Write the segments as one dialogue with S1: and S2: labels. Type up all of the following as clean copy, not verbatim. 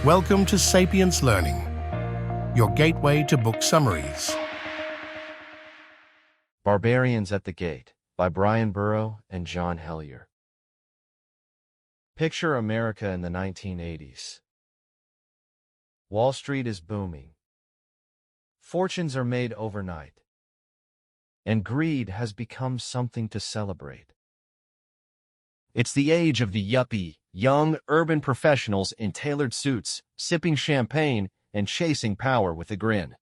S1: Welcome to Sapience Learning, your gateway to book summaries.
S2: Barbarians at the Gate by Burrough and John Helyar. Picture America in the 1980s. Wall Street is booming. Fortunes are made overnight. And greed has become something to celebrate. It's the age of the yuppie, young urban professionals in tailored suits, sipping champagne and chasing power with a grin.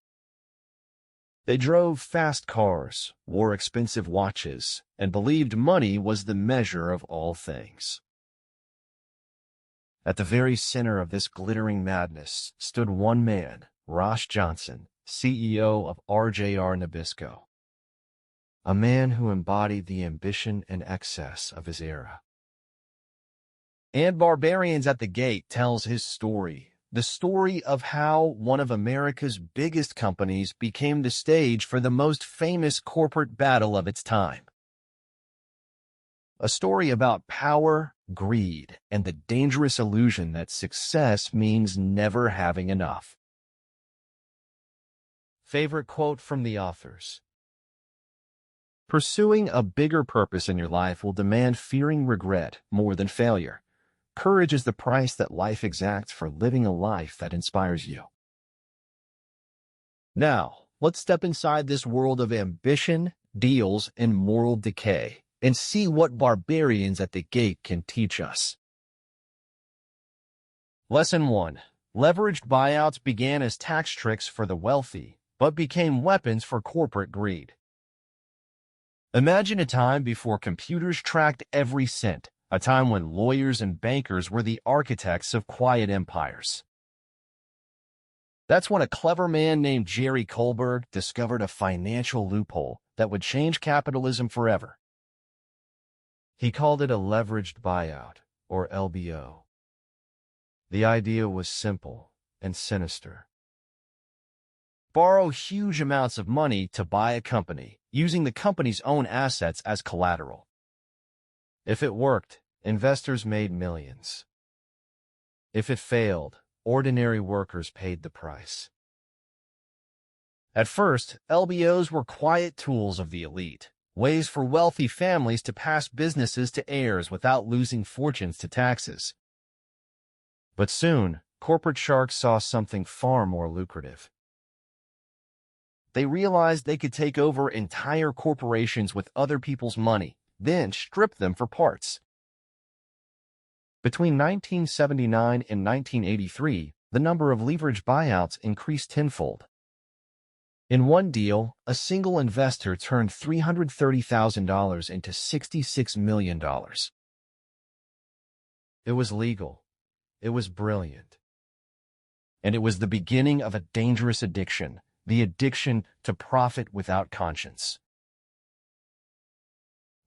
S2: They drove fast cars, wore expensive watches, and believed money was the measure of all things. At the very center of this glittering madness stood one man, Ross Johnson, CEO of RJR Nabisco. A man who embodied the ambition and excess of his era. And Barbarians at the Gate tells his story, the story of how one of America's biggest companies became the stage for the most famous corporate battle of its time. A story about power, greed, and the dangerous illusion that success means never having enough. Favorite quote from the authors. Pursuing a bigger purpose in your life will demand fearing regret more than failure. Courage is the price that life exacts for living a life that inspires you. Now, let's step inside this world of ambition, deals, and moral decay, and see what Barbarians at the Gate can teach us. Lesson 1. Leveraged buyouts began as tax tricks for the wealthy, but became weapons for corporate greed. Imagine a time before computers tracked every cent, a time when lawyers and bankers were the architects of quiet empires. That's when a clever man named Jerry Kohlberg discovered a financial loophole that would change capitalism forever. He called it a leveraged buyout, or LBO. The idea was simple and sinister. Borrow huge amounts of money to buy a company, using the company's own assets as collateral. If it worked, investors made millions. If it failed, ordinary workers paid the price. At first, LBOs were quiet tools of the elite, ways for wealthy families to pass businesses to heirs without losing fortunes to taxes. But soon, corporate sharks saw something far more lucrative. They realized they could take over entire corporations with other people's money, then strip them for parts. Between 1979 and 1983, the number of leveraged buyouts increased tenfold. In one deal, a single investor turned $330,000 into $66 million. It was legal. It was brilliant. And it was the beginning of a dangerous addiction, the addiction to profit without conscience.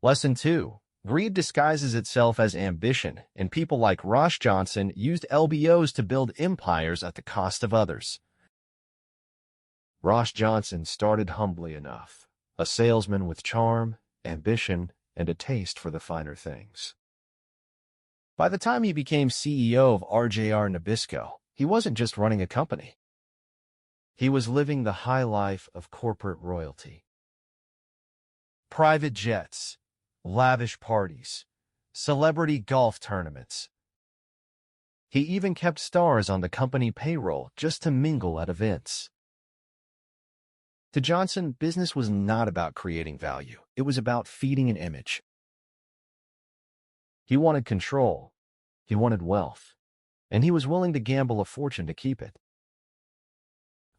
S2: Lesson 2. Greed disguises itself as ambition, and people like Ross Johnson used LBOs to build empires at the cost of others. Ross Johnson started humbly enough, a salesman with charm, ambition, and a taste for the finer things. By the time he became CEO of RJR Nabisco, he wasn't just running a company. He was living the high life of corporate royalty. Private jets, lavish parties, celebrity golf tournaments. He even kept stars on the company payroll just to mingle at events. To Johnson, business was not about creating value. It was about feeding an image. He wanted control. He wanted wealth. And he was willing to gamble a fortune to keep it.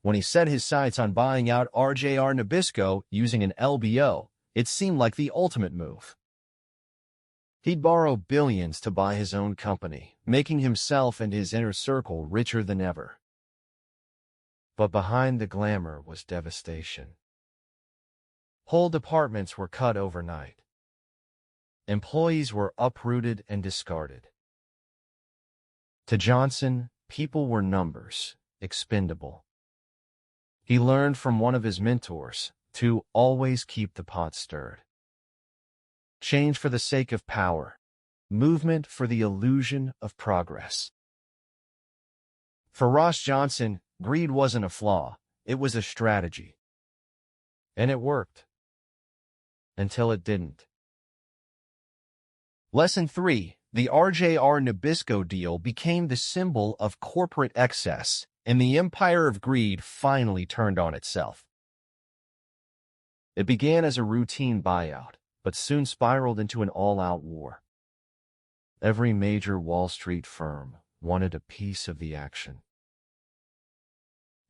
S2: When he set his sights on buying out RJR Nabisco using an LBO, it seemed like the ultimate move. He'd borrow billions to buy his own company, making himself and his inner circle richer than ever. But behind the glamour was devastation. Whole departments were cut overnight. Employees were uprooted and discarded. To Johnson, people were numbers, expendable. He learned from one of his mentors to always keep the pot stirred. Change for the sake of power, movement for the illusion of progress. For Ross Johnson, greed wasn't a flaw, it was a strategy. And it worked. Until it didn't. Lesson 3. The RJR Nabisco deal became the symbol of corporate excess, and the empire of greed finally turned on itself. It began as a routine buyout, but soon spiraled into an all-out war. Every major Wall Street firm wanted a piece of the action.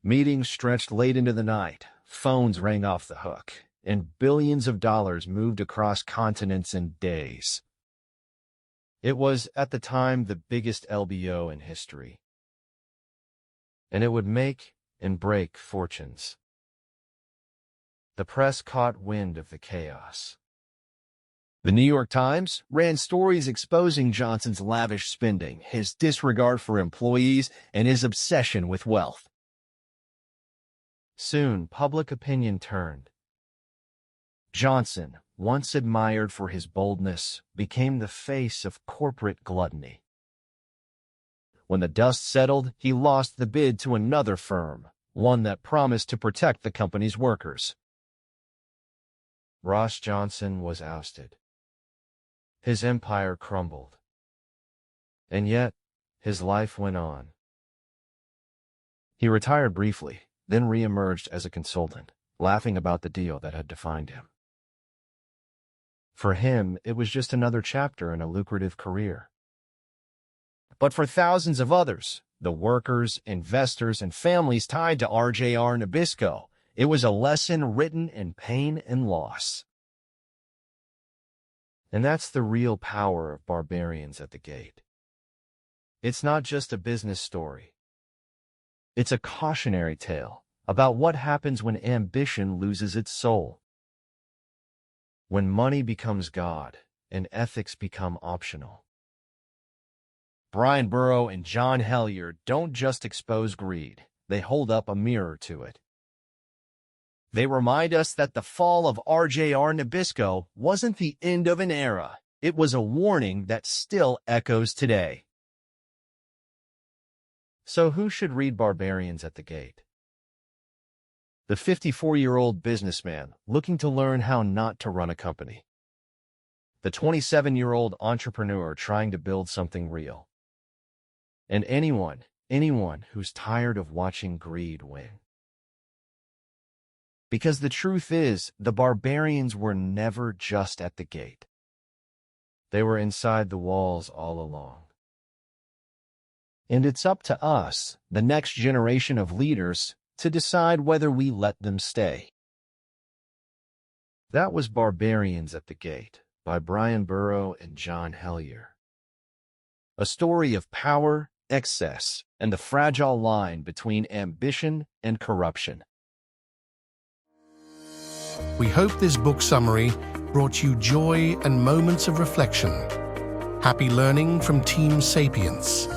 S2: Meetings stretched late into the night, phones rang off the hook, and billions of dollars moved across continents in days. It was, at the time, the biggest LBO in history. And it would make and break fortunes. The press caught wind of the chaos. The New York Times ran stories exposing Johnson's lavish spending, his disregard for employees, and his obsession with wealth. Soon, public opinion turned. Johnson, once admired for his boldness, became the face of corporate gluttony. When the dust settled, he lost the bid to another firm, one that promised to protect the company's workers. Ross Johnson was ousted. His empire crumbled. And yet, his life went on. He retired briefly, then re-emerged as a consultant, laughing about the deal that had defined him. For him, it was just another chapter in a lucrative career. But for thousands of others, the workers, investors, and families tied to RJR Nabisco, it was a lesson written in pain and loss. And that's the real power of Barbarians at the Gate. It's not just a business story. It's a cautionary tale about what happens when ambition loses its soul. When money becomes God and ethics become optional. Burrough and John Helyar don't just expose greed, they hold up a mirror to it. They remind us that the fall of RJR Nabisco wasn't the end of an era. It was a warning that still echoes today. So who should read Barbarians at the Gate? The 54-year-old businessman looking to learn how not to run a company. The 27-year-old entrepreneur trying to build something real. And anyone who's tired of watching greed win. Because the truth is, the Barbarians were never just at the gate. They were inside the walls all along. And it's up to us, the next generation of leaders, to decide whether we let them stay. That was Barbarians at the Gate by Burrough and John Helyar. A story of power, excess, and the fragile line between ambition and corruption.
S1: We hope this book summary brought you joy and moments of reflection. Happy learning from Team Sapiens.